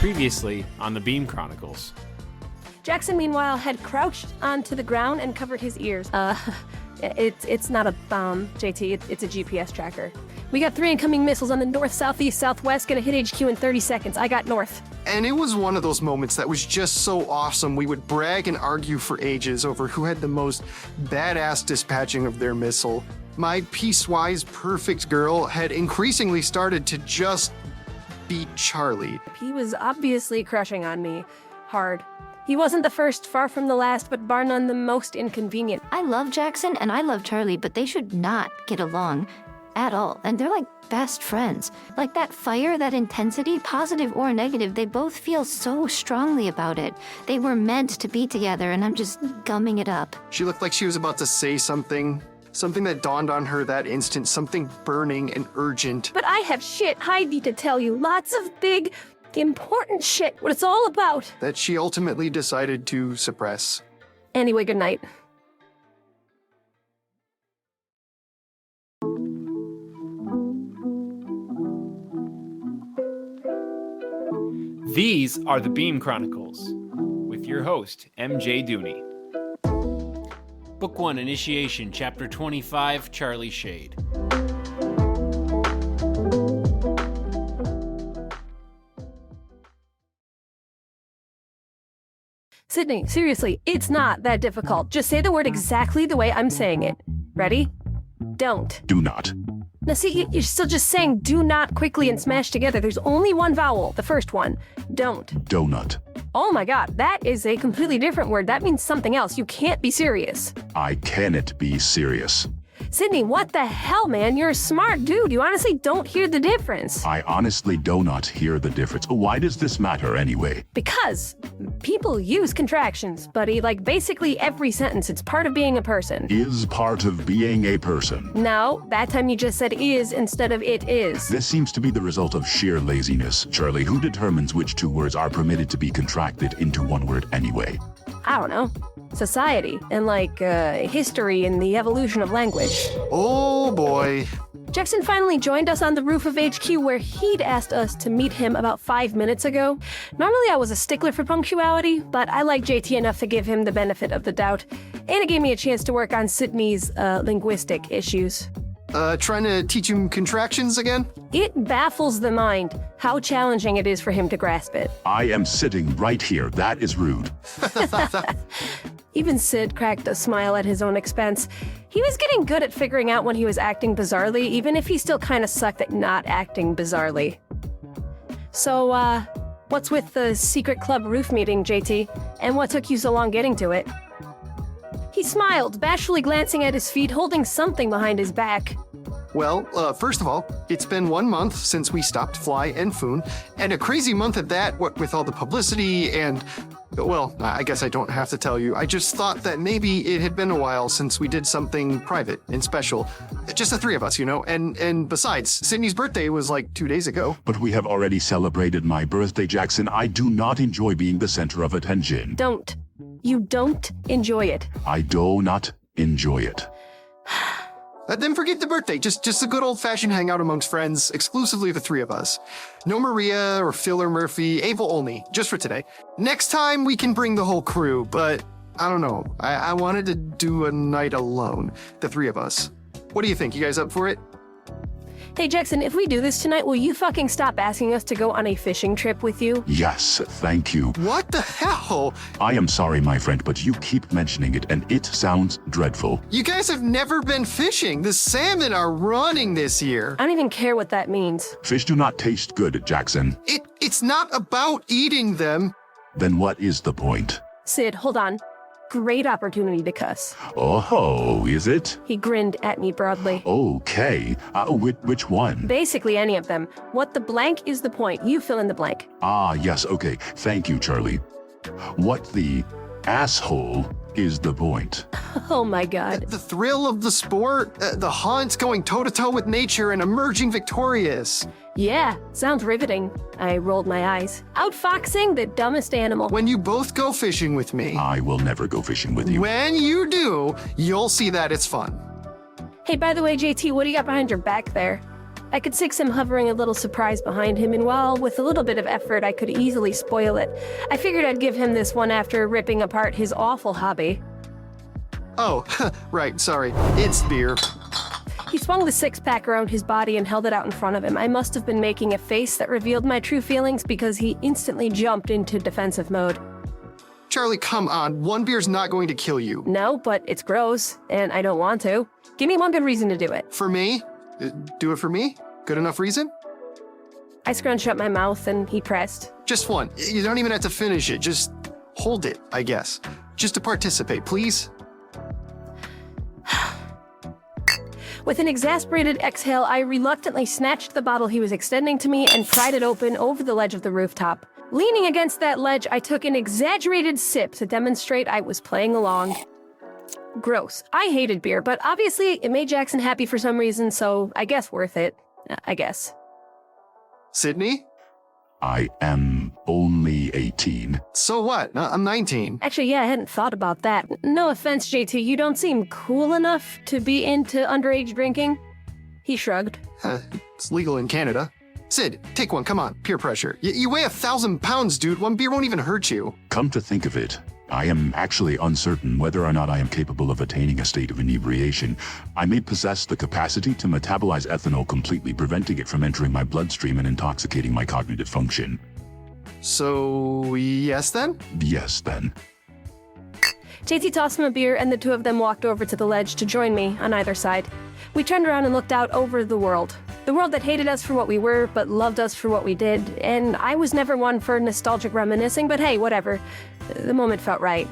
Previously on the Beam Chronicles. Jackson, meanwhile, had crouched onto the ground and covered his ears. It's not a bomb, JT. It's a GPS tracker. We got 3 incoming missiles on the north, southeast, southwest. Gonna hit HQ in 30 seconds. I got north. And it was one of those moments that was just so awesome. We would brag and argue for ages over who had the most badass dispatching of their missile. My piecewise perfect girl had increasingly started to just beat Charlie. He was obviously crushing on me. Hard. He wasn't the first, far from the last, but bar none the most inconvenient. I love Jackson and I love Charlie, but they should not get along at all. And they're like best friends. Like that fire, that intensity, positive or negative, they both feel so strongly about it. They were meant to be together and I'm just gumming it up. She looked like she was about to say something that dawned on her that instant, something burning and urgent. But I have shit I need to tell you. Lots of big, important shit. What it's all about. That she ultimately decided to suppress. Anyway, good night. These are the Beam Chronicles, with your host, MJ Dooney. Book 1, Initiation, Chapter 25, Charlie Shayde. Sydney, seriously, it's not that difficult. Just say the word exactly the way I'm saying it. Ready? Don't. Do not. Now see, you're still just saying do not quickly and smash together. There's only one vowel, the first one. Don't. Donut. Oh my god, that is a completely different word. That means something else. You can't be serious. I cannot be serious. Sydney, what the hell, man? You're a smart dude. You honestly don't hear the difference. I honestly do not hear the difference. Why does this matter anyway? Because people use contractions, buddy. Like basically every sentence. It's part of being a person. Is part of being a person. No, that time you just said is instead of it is. This seems to be the result of sheer laziness. Charlie, who determines which 2 words are permitted to be contracted into 1 word anyway? I don't know. Society and history and the evolution of language. Oh boy. Jackson finally joined us on the roof of HQ where he'd asked us to meet him about 5 minutes ago. Normally I was a stickler for punctuality, but I like JT enough to give him the benefit of the doubt. And it gave me a chance to work on Sydney's linguistic issues. Trying to teach him contractions again? It baffles the mind how challenging it is for him to grasp it. I am sitting right here. That is rude. Even Sid cracked a smile at his own expense. He was getting good at figuring out when he was acting bizarrely, even if he still kind of sucked at not acting bizarrely. So, what's with the secret club roof meeting, JT? And what took you so long getting to it? He smiled, bashfully glancing at his feet, holding something behind his back. Well, first of all, it's been 1 month since we stopped Fly and Foon, and a crazy month at that, what with all the publicity and... Well, I guess I don't have to tell you. I just thought that maybe it had been a while since we did something private and special. Just the 3 of us, you know? And besides, Sydney's birthday was like 2 days ago. But we have already celebrated my birthday, Jackson. I do not enjoy being the center of attention. Don't. You don't enjoy it. I do not enjoy it. Then forget the birthday. Just a good old-fashioned hangout amongst friends, exclusively the 3 of us. No Maria or Phil or Murphy, Ava only, just for today. Next time we can bring the whole crew, but I don't know. I wanted to do a night alone, the 3 of us. What do you think? You guys up for it? Hey Jackson, if we do this tonight, will you fucking stop asking us to go on a fishing trip with you? Yes, thank you. What the hell? I am sorry, my friend, but you keep mentioning it, and it sounds dreadful. You guys have never been fishing. The salmon are running this year. I don't even care what that means. Fish do not taste good, Jackson. It's not about eating them. Then what is the point? Sid, hold on. Great opportunity to cuss. Oh, is it? He grinned at me broadly. Okay. Which one? Basically any of them. What the blank is the point. You fill in the blank. Ah, yes, okay. Thank you, Charlie. What the asshole is the point? Oh my god. The thrill of the sport, the hunt, going toe-to-toe with nature and emerging victorious. Yeah, sounds riveting. I rolled my eyes. Outfoxing the dumbest animal. When you both go fishing with me. I will never go fishing with you. When you do, you'll see that it's fun. Hey, by the way, JT, what do you got behind your back there? I could sense him hovering a little surprise behind him, and while with a little bit of effort I could easily spoil it, I figured I'd give him this one after ripping apart his awful hobby. Oh, right, sorry. It's beer. He swung the six-pack around his body and held it out in front of him. I must have been making a face that revealed my true feelings because he instantly jumped into defensive mode. Charlie, come on. One beer's not going to kill you. No, but it's gross, and I don't want to. Give me one good reason to do it. For me? Do it for me? Good enough reason? I scrunched up my mouth, and he pressed. Just one. You don't even have to finish it. Just hold it, I guess. Just to participate, please. With an exasperated exhale, I reluctantly snatched the bottle he was extending to me and pried it open over the ledge of the rooftop. Leaning against that ledge, I took an exaggerated sip to demonstrate I was playing along. Gross. I hated beer, but obviously it made Jackson happy for some reason, so I guess worth it. I guess. Sydney? I am only 18. So what? I'm 19. Actually, yeah, I hadn't thought about that. No offense, JT, you don't seem cool enough to be into underage drinking. He shrugged. It's legal in Canada. Sid, take one, come on. Peer pressure. You weigh 1,000 pounds, dude. One beer won't even hurt you. Come to think of it, I am actually uncertain whether or not I am capable of attaining a state of inebriation. I may possess the capacity to metabolize ethanol completely, preventing it from entering my bloodstream and intoxicating my cognitive function. So, yes then? Yes, then. JT tossed him a beer, and the two of them walked over to the ledge to join me on either side. We turned around and looked out over the world. The world that hated us for what we were, but loved us for what we did. And I was never one for nostalgic reminiscing, but hey, whatever. The moment felt right.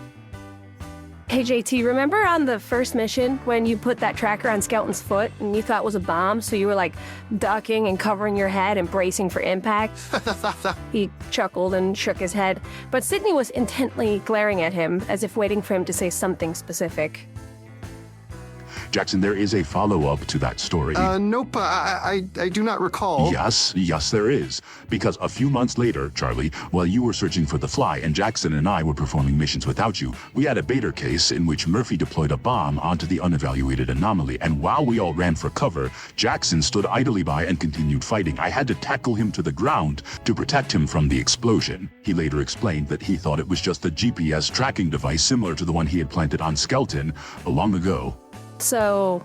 Hey JT, remember on the first mission when you put that tracker on Skelton's foot and you thought it was a bomb, so you were like ducking and covering your head and bracing for impact? He chuckled and shook his head, but Sydney was intently glaring at him as if waiting for him to say something specific. Jackson, there is a follow-up to that story. Nope, I do not recall. Yes, there is. Because a few months later, Charlie, while you were searching for the fly and Jackson and I were performing missions without you, we had a Bader case in which Murphy deployed a bomb onto the unevaluated anomaly, and while we all ran for cover, Jackson stood idly by and continued fighting. I had to tackle him to the ground to protect him from the explosion. He later explained that he thought it was just a GPS tracking device similar to the one he had planted on Skelton long ago. So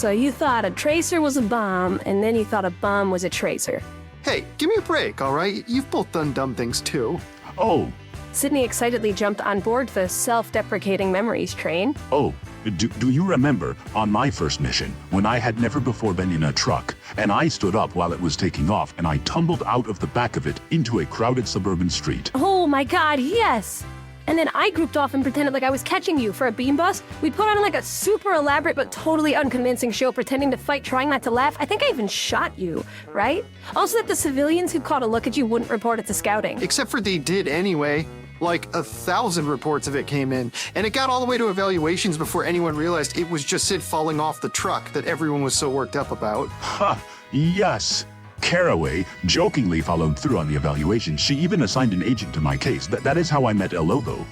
you thought a tracer was a bomb, and then you thought a bomb was a tracer. Hey, give me a break, all right? You've both done dumb things too. Oh. Sydney excitedly jumped on board the self-deprecating memories train. Oh, do you remember on my first mission when I had never before been in a truck and I stood up while it was taking off and I tumbled out of the back of it into a crowded suburban street? Oh my god, yes! And then I grouped off and pretended like I was catching you for a beam bust. We put on like a super elaborate but totally unconvincing show pretending to fight, trying not to laugh. I think I even shot you, right? Also that the civilians who caught a look at you wouldn't report it to scouting. Except for they did anyway. Like 1,000 reports of it came in, and it got all the way to evaluations before anyone realized it was just Sid falling off the truck that everyone was so worked up about. Ha! Yes! Caraway jokingly followed through on the evaluation. She even assigned an agent to my case. That is how I met El Lobo.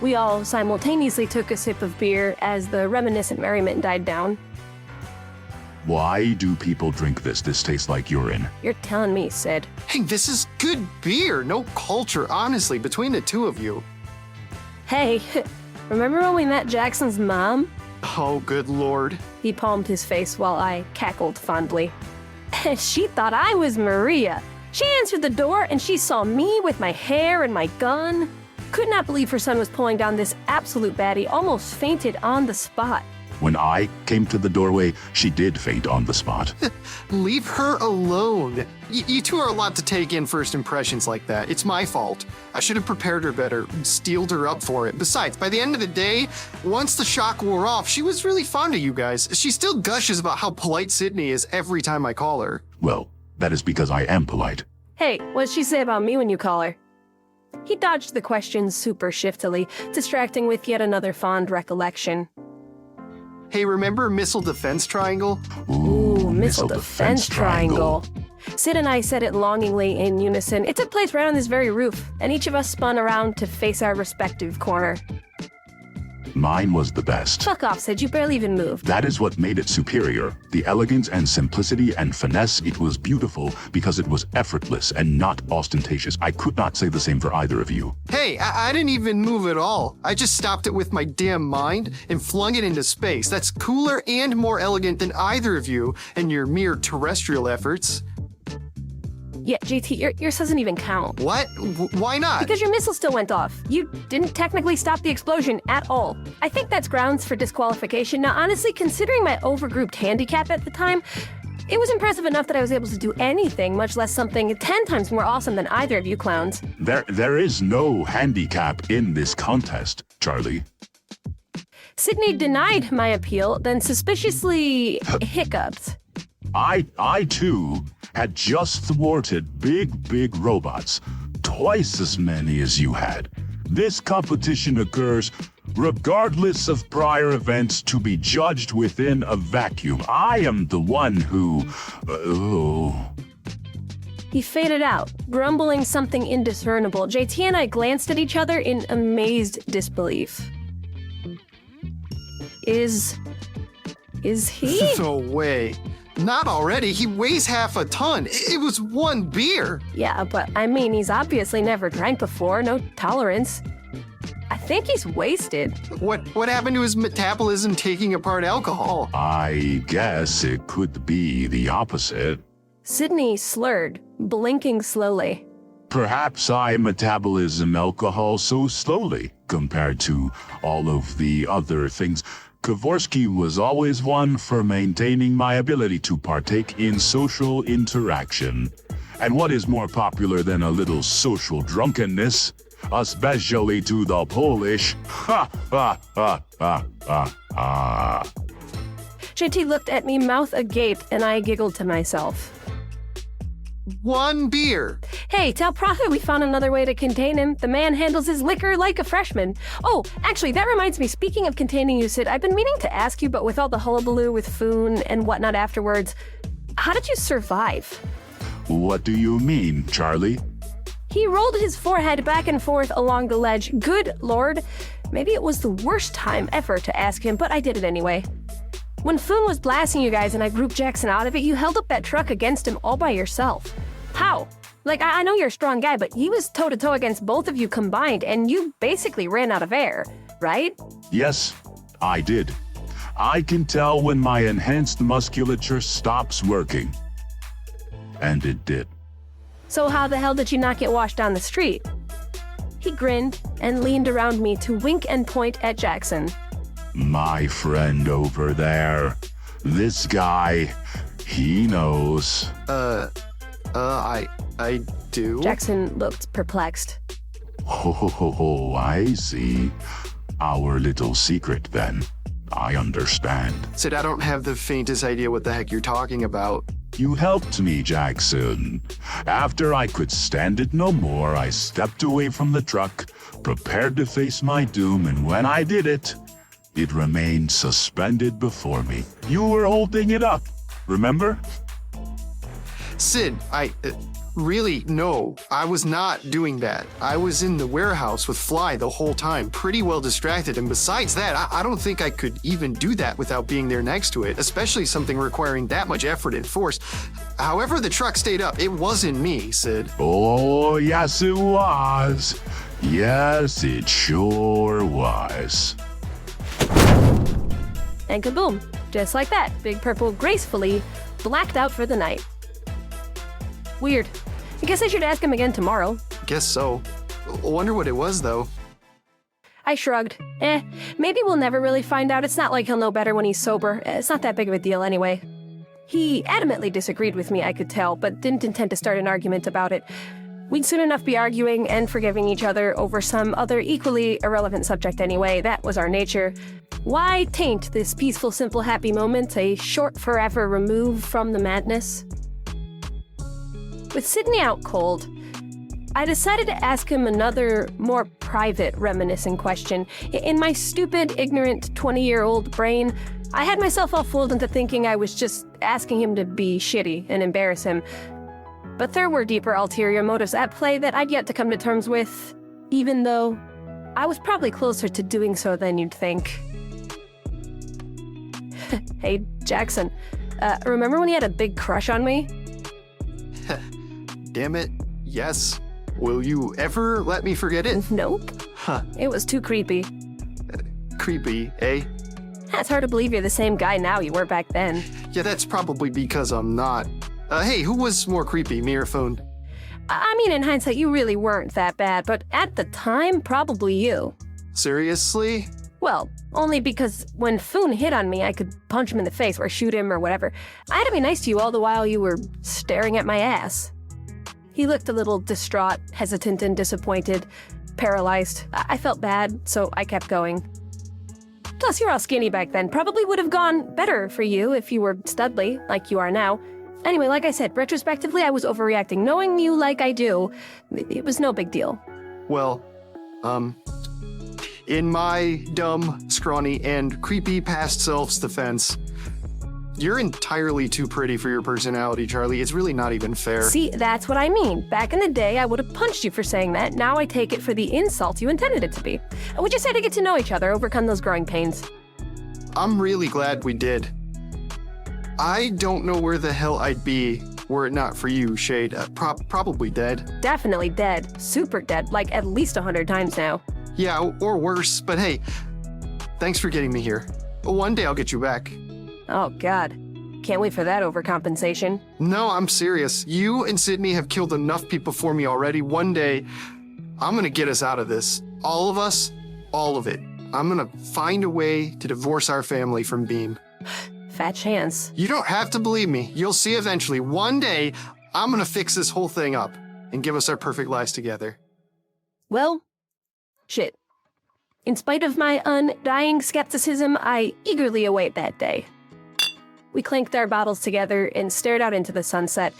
We all simultaneously took a sip of beer as the reminiscent merriment died down. Why do people drink this? This tastes like urine. You're telling me, Sid. Hey, this is good beer. No culture, honestly, between the two of you. Hey, remember when we met Jackson's mom? Oh, good lord. He palmed his face while I cackled fondly. She thought I was Maria. She answered the door and she saw me with my hair and my gun. Could not believe her son was pulling down this absolute baddie, almost fainted on the spot. When I came to the doorway, she did faint on the spot. Leave her alone. You two are a lot to take in first impressions like that. It's my fault. I should have prepared her better, steeled her up for it. Besides, by the end of the day, once the shock wore off, she was really fond of you guys. She still gushes about how polite Sydney is every time I call her. Well, that is because I am polite. Hey, what'd she say about me when you call her? He dodged the question super shiftily, distracting with yet another fond recollection. Hey, remember Missile Defense Triangle? Ooh, Missile Defense Triangle. Sid and I said it longingly in unison. It took place right on this very roof, and each of us spun around to face our respective corner. Mine was the best. Fuck off, Sid. You barely even moved. That is what made it superior. The elegance and simplicity and finesse, it was beautiful because it was effortless and not ostentatious. I could not say the same for either of you. Hey, I didn't even move at all. I just stopped it with my damn mind and flung it into space. That's cooler and more elegant than either of you and your mere terrestrial efforts. Yeah, JT, yours doesn't even count. What? Why not? Because your missile still went off. You didn't technically stop the explosion at all. I think that's grounds for disqualification. Now, honestly, considering my overgrouped handicap at the time, it was impressive enough that I was able to do anything, much less something 10 times more awesome than either of you clowns. There is no handicap in this contest, Charlie. Sydney denied my appeal, then suspiciously hiccuped. I too had just thwarted big robots, twice as many as you had. This competition occurs regardless of prior events to be judged within a vacuum. I am the one who... He faded out, grumbling something indiscernible. JT and I glanced at each other in amazed disbelief. Is he? No way. Not already. He weighs half a ton. It was one beer. Yeah, but I mean, he's obviously never drank before, no tolerance. I think he's wasted. What happened to his metabolism taking apart alcohol? I guess it could be the opposite. Sydney slurred, blinking slowly. Perhaps I metabolism alcohol so slowly compared to all of the other things. Kavorsky was always one for maintaining my ability to partake in social interaction. And what is more popular than a little social drunkenness? Especially to the Polish. Ha, ha, ha, ha, ha, ha. JT looked at me, mouth agape, and I giggled to myself. One beer. Hey, tell Prophet we found another way to contain him. The man handles his liquor like a freshman. Oh, actually, that reminds me, speaking of containing you, Sid, I've been meaning to ask you, but with all the hullabaloo with Foon and whatnot afterwards, how did you survive? What do you mean, Charlie? He rolled his forehead back and forth along the ledge. Good Lord. Maybe it was the worst time ever to ask him, but I did it anyway. When Foon was blasting you guys and I grouped Jackson out of it, you held up that truck against him all by yourself. How? Like, I know you're a strong guy, but he was toe-to-toe against both of you combined, and you basically ran out of air, right? Yes, I did. I can tell when my enhanced musculature stops working. And it did. So how the hell did you not get washed down the street? He grinned and leaned around me to wink and point at Jackson. My friend over there. This guy, he knows. I do. Jackson looked perplexed. Oh, I see. Our little secret, then. I understand. Sid, I don't have the faintest idea what the heck you're talking about. You helped me, Jackson. After I could stand it no more, I stepped away from the truck, prepared to face my doom, and when I did it, it remained suspended before me. You were holding it up, remember? Sid, really, no. I was not doing that. I was in the warehouse with Fly the whole time, pretty well distracted, and besides that, I don't think I could even do that without being there next to it, especially something requiring that much effort and force. However the truck stayed up, it wasn't me, Sid. Oh, yes it was. Yes, it sure was. And kaboom, just like that, Big Purple gracefully blacked out for the night. Weird. I guess I should ask him again tomorrow. Guess so. Wonder what it was, though. I shrugged. Maybe we'll never really find out. It's not like he'll know better when he's sober. It's not that big of a deal anyway. He adamantly disagreed with me, I could tell, but didn't intend to start an argument about it. We'd soon enough be arguing and forgiving each other over some other equally irrelevant subject anyway. That was our nature. Why taint this peaceful, simple, happy moment, a short forever remove from the madness? With Sydney out cold, I decided to ask him another, more private reminiscing question. In my stupid, ignorant 20-year-old brain, I had myself all fooled into thinking I was just asking him to be shitty and embarrass him. But there were deeper, ulterior motives at play that I'd yet to come to terms with, even though I was probably closer to doing so than you'd think. Hey, Jackson, remember when you had a big crush on me? Damn it, yes. Will you ever let me forget it? Nope. Huh, It was too creepy. creepy, eh? It's hard to believe you're the same guy now you were back then. Yeah, that's probably because I'm not. Hey, who was more creepy, me or Foon? I mean, in hindsight, you really weren't that bad, but at the time, probably you. Seriously? Well, only because when Foon hit on me, I could punch him in the face or shoot him or whatever. I had to be nice to you all the while you were staring at my ass. He looked a little distraught, hesitant, and disappointed, paralyzed. I felt bad, so I kept going. Plus, you're all skinny back then. Probably would have gone better for you if you were studly, like you are now. Anyway, like I said, retrospectively, I was overreacting. Knowing you like I do, it was no big deal. Well, in my dumb, scrawny, and creepy past self's defense, you're entirely too pretty for your personality, Charlie. It's really not even fair. See, that's what I mean. Back in the day, I would have punched you for saying that. Now I take it for the insult you intended it to be. We just had to get to know each other, overcome those growing pains. I'm really glad we did. I don't know where the hell I'd be were it not for you, Shayde. Probably dead. Definitely dead. Super dead. Like at least 100 times now. Yeah, or worse. But hey, thanks for getting me here. One day I'll get you back. Oh, God. Can't wait for that overcompensation. No, I'm serious. You and Sydney have killed enough people for me already. One day, I'm gonna get us out of this. All of us, all of it. I'm gonna find a way to divorce our family from Beam. Fat chance. You don't have to believe me. You'll see eventually. One day, I'm gonna fix this whole thing up and give us our perfect lives together. Well, shit. In spite of my undying skepticism, I eagerly await that day. We clanked our bottles together and stared out into the sunset.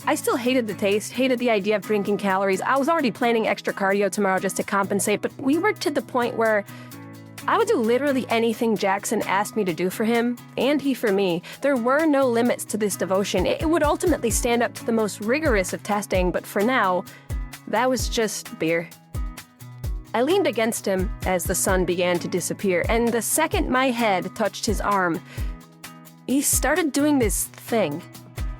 I still hated the taste, hated the idea of drinking calories. I was already planning extra cardio tomorrow just to compensate, but we were to the point where I would do literally anything Jackson asked me to do for him, and he for me. There were no limits to this devotion. It would ultimately stand up to the most rigorous of testing, but for now, that was just beer. I leaned against him as the sun began to disappear, and the second my head touched his arm, he started doing this thing.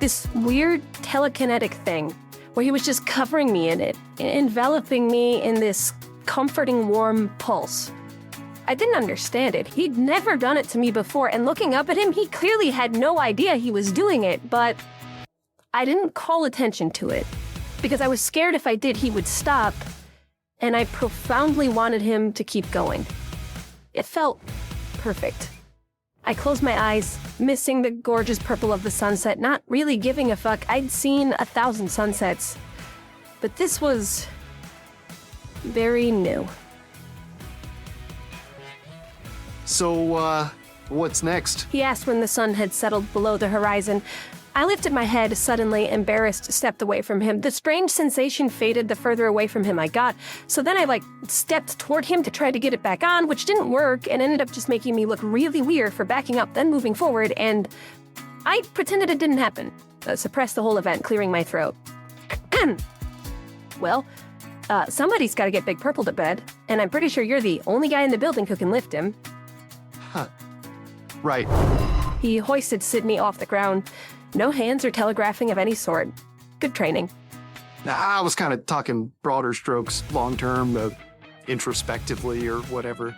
This weird telekinetic thing, where he was just covering me in it, enveloping me in this comforting warm pulse. I didn't understand it. He'd never done it to me before, and looking up at him, he clearly had no idea he was doing it, but I didn't call attention to it, because I was scared if I did, he would stop, and I profoundly wanted him to keep going. It felt perfect. I closed my eyes, missing the gorgeous purple of the sunset, not really giving a fuck. I'd seen 1,000 sunsets, but this was very new. So, what's next? He asked when the sun had settled below the horizon. I lifted my head, suddenly embarrassed, stepped away from him. The strange sensation faded the further away from him I got, so then I, stepped toward him to try to get it back on, which didn't work, and ended up just making me look really weird for backing up, then moving forward, and I pretended it didn't happen. Suppressed the whole event, clearing my throat. Well, somebody's gotta get Big Purple to bed, and I'm pretty sure you're the only guy in the building who can lift him. Huh. Right. He hoisted Sydney off the ground. No hands or telegraphing of any sort. Good training. I was kind of talking broader strokes, long term, introspectively, or whatever.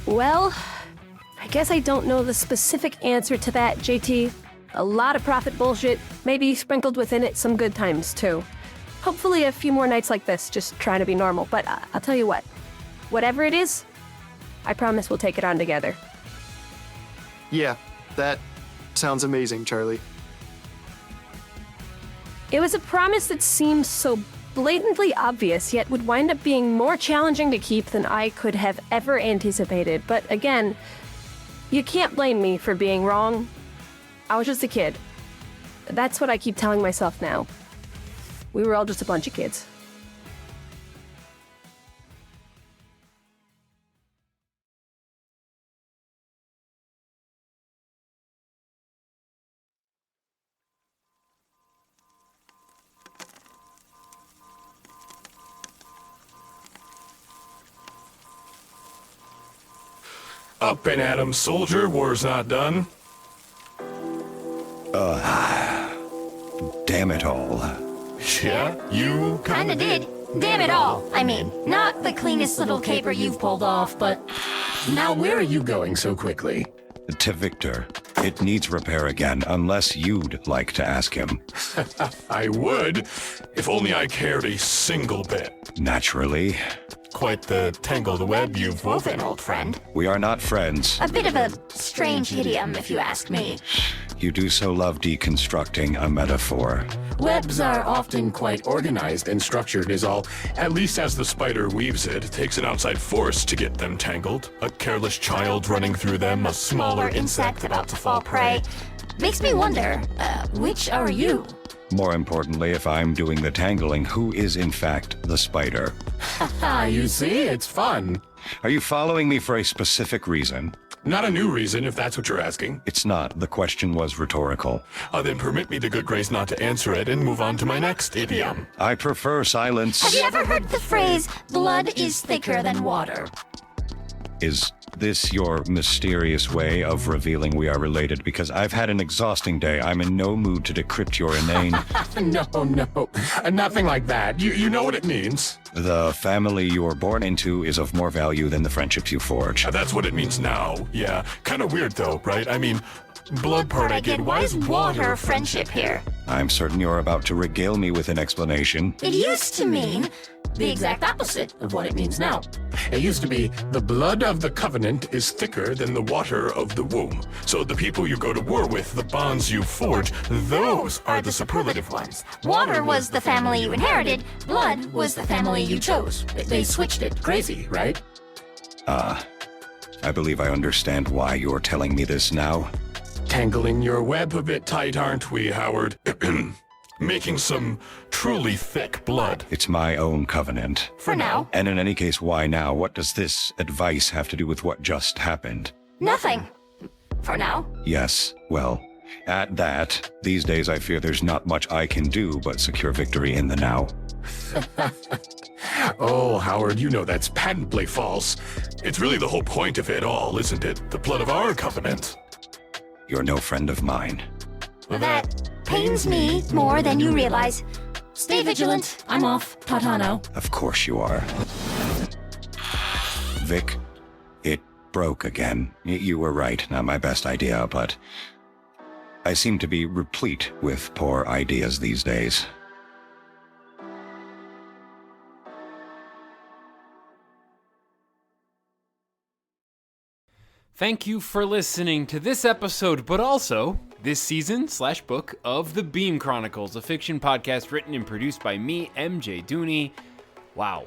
Well, I guess I don't know the specific answer to that, JT. A lot of profit bullshit, maybe sprinkled within it some good times, too. Hopefully a few more nights like this, just trying to be normal. But I'll tell you what, whatever it is, I promise we'll take it on together. Yeah, that sounds amazing, Charlie. It was a promise that seemed so blatantly obvious, yet would wind up being more challenging to keep than I could have ever anticipated. But again, you can't blame me for being wrong. I was just a kid. That's what I keep telling myself now. We were all just a bunch of kids. Up and at 'em, soldier. War's not done. Damn it all. Yeah, you Kinda did. Damn it all. I mean, not the cleanest little caper you've pulled off, but Now where are you going so quickly? To Victor. It needs repair again, unless you'd like to ask him. I would, if only I cared a single bit. Naturally. Quite the tangled web you've woven, old friend. We are not friends. A bit of a strange idiom, if you ask me. You do so love deconstructing a metaphor. Webs are often quite organized and structured is all. At least as the spider weaves it, it takes an outside force to get them tangled. A careless child running through them, a smaller insect about to fall prey. Makes me wonder, which are you? More importantly, if I'm doing the tangling, who is in fact the spider? You see, it's fun. Are you following me for a specific reason? Not a new reason, if that's what you're asking. It's not. The question was rhetorical. Then permit me the good grace not to answer it and move on to my next idiom. I prefer silence. Have you ever heard the phrase, blood is thicker than water? Is this your mysterious way of revealing we are related? Because I've had an exhausting day. I'm in no mood to decrypt your inane... No. Nothing like that. You know what it means. The family you were born into is of more value than the friendships you forge. That's what it means now. Yeah, kind of weird though, right? I mean, blood part I get. Why is water friendship here? I'm certain you're about to regale me with an explanation. It used to mean the exact opposite of what it means now. It used to be the blood of the covenant is thicker than the water of the womb. So the people you go to war with, the bonds you forge, those are the superlative ones. Water was the family you inherited, blood was the family you chose. They switched it. Crazy, right? I believe I understand why you're telling me this now. Tangling your web a bit tight, aren't we, Howard? Making some truly thick blood. It's my own covenant. For now. And in any case, why now? What does this advice have to do with what just happened? Nothing. For now. Yes, well, at that, these days I fear there's not much I can do but secure victory in the now. Oh, Howard, you know that's patently false. It's really the whole point of it all, isn't it? The blood of our covenant. You're no friend of mine. That pains me more than you realize. Stay vigilant. I'm off. Ta-ta now. Of course you are. Vic, it broke again. You were right, not my best idea, but I seem to be replete with poor ideas these days. Thank you for listening to this episode, but also this season/book of The Beam Chronicles, a fiction podcast written and produced by me, MJ Dooney. Wow,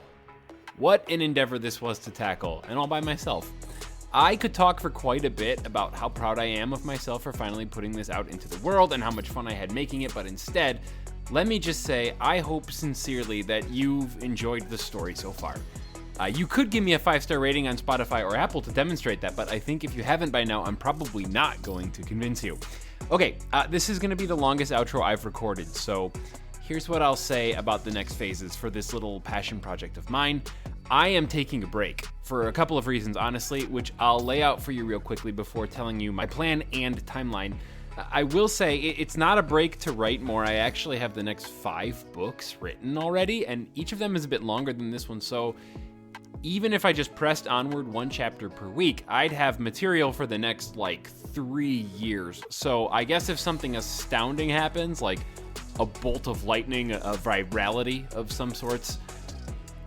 what an endeavor this was to tackle, and all by myself. I could talk for quite a bit about how proud I am of myself for finally putting this out into the world and how much fun I had making it, but instead, let me just say, I hope sincerely that you've enjoyed the story so far. You could give me a 5-star rating on Spotify or Apple to demonstrate that, but I think if you haven't by now, I'm probably not going to convince you. Okay, this is going to be the longest outro I've recorded, so here's what I'll say about the next phases for this little passion project of mine. I am taking a break for a couple of reasons, honestly, which I'll lay out for you real quickly before telling you my plan and timeline. I will say it's not a break to write more. I actually have the next 5 books written already, and each of them is a bit longer than this one, so even if I just pressed onward 1 chapter per week, I'd have material for the next, 3 years. So I guess if something astounding happens, like a bolt of lightning, a virality of some sorts,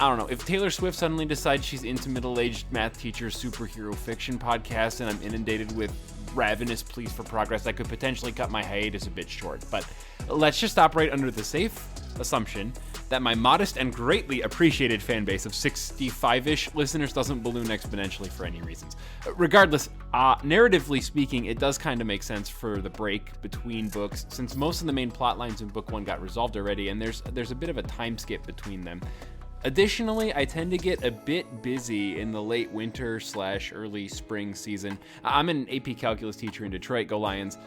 I don't know, if Taylor Swift suddenly decides she's into middle-aged math teachers' superhero fiction podcast and I'm inundated with ravenous pleas for progress, I could potentially cut my hiatus a bit short. But let's just operate under the safe assumption that my modest and greatly appreciated fan base of 65-ish listeners doesn't balloon exponentially for any reasons. Regardless, narratively speaking, it does kind of make sense for the break between books, since most of the main plot lines in book 1 got resolved already, and there's a bit of a time skip between them. Additionally, I tend to get a bit busy in the late winter/early spring season. I'm an AP Calculus teacher in Detroit, go Lions.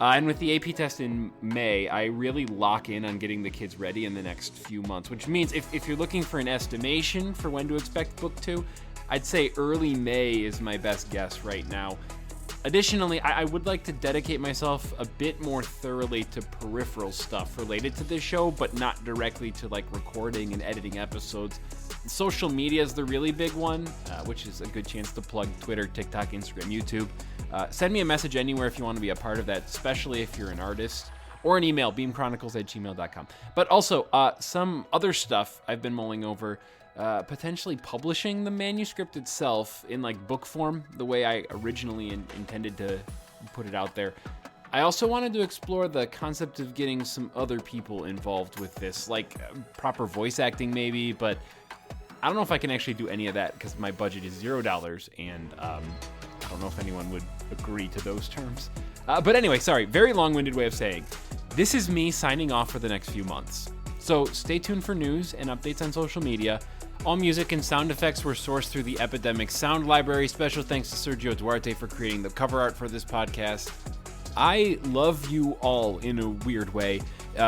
And with the AP test in May, I really lock in on getting the kids ready in the next few months, which means if you're looking for an estimation for when to expect book 2, I'd say early May is my best guess right now. Additionally, I would like to dedicate myself a bit more thoroughly to peripheral stuff related to this show, but not directly to like recording and editing episodes. Social media is the really big one, which is a good chance to plug Twitter, TikTok, Instagram, YouTube. Send me a message anywhere if you want to be a part of that, especially if you're an artist, or an email, beamchronicles@gmail.com. But also, some other stuff I've been mulling over, potentially publishing the manuscript itself in like book form, the way I originally intended to put it out there. I also wanted to explore the concept of getting some other people involved with this, like proper voice acting maybe, but I don't know if I can actually do any of that because my budget is $0, and I don't know if anyone would agree to those terms. But anyway, sorry, very long-winded way of saying, this is me signing off for the next few months. So stay tuned for news and updates on social media. All music and sound effects were sourced through the Epidemic Sound Library. Special thanks to Sergio Duarte for creating the cover art for this podcast. I love you all in a weird way.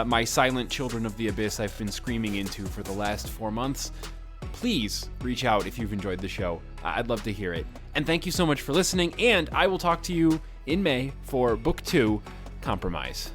My silent children of the abyss I've been screaming into for the last 4 months. Please reach out if you've enjoyed the show. I'd love to hear it. And thank you so much for listening, and I will talk to you in May for Book 2, Compromise.